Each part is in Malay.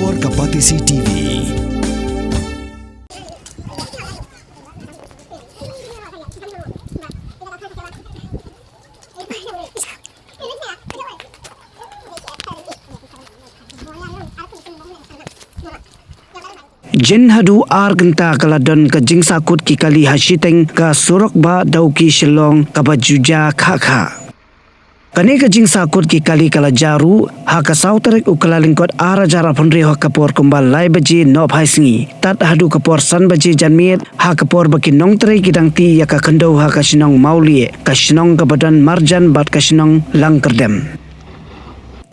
kapor Kapatisi TV. Jen hadu Kynta kaladon ke jing Sahkut ki kali hasiteng ke Surok ba Dawki Shillong ke bajuja kha. Kani ke jing Sahkut ki kali kala jaru ha ka sauterik ukala lingkot ara jara phonre ho kapor kumbal lai baji no bhaisingi tat hadu kapor san baji janmit ha kapor baki nong tere kidang ti ya ka Khyndew ha ka Shillong maulie ka Shillong ka badan marjan bat ka Shillong lang kerdem.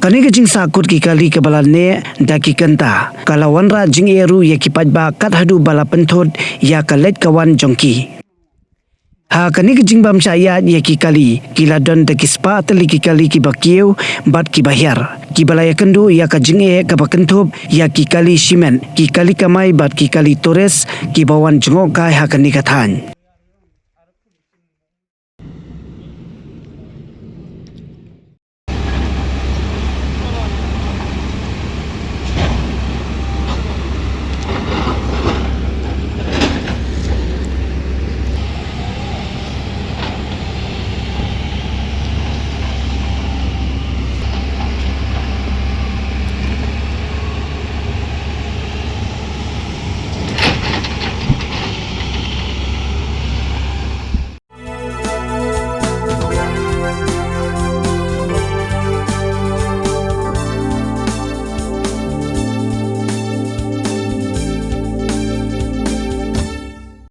Kani ke jing Sahkut ki kali ke balane daki Kynta kalawan ra jing eru ye ki pajba kat hadu bala penthod ya ka let kawan jongki. Ha kani ke jing bam Īaid ye ki kali kiladon daki spa teli ki kali ki bakiu bat ki bahyar ki balaya Khyndew ya ka jing ka bakenthob ya ki kali simen ki kali kamai bat ki kali tores ki bawan jengok kai ha kani kathan.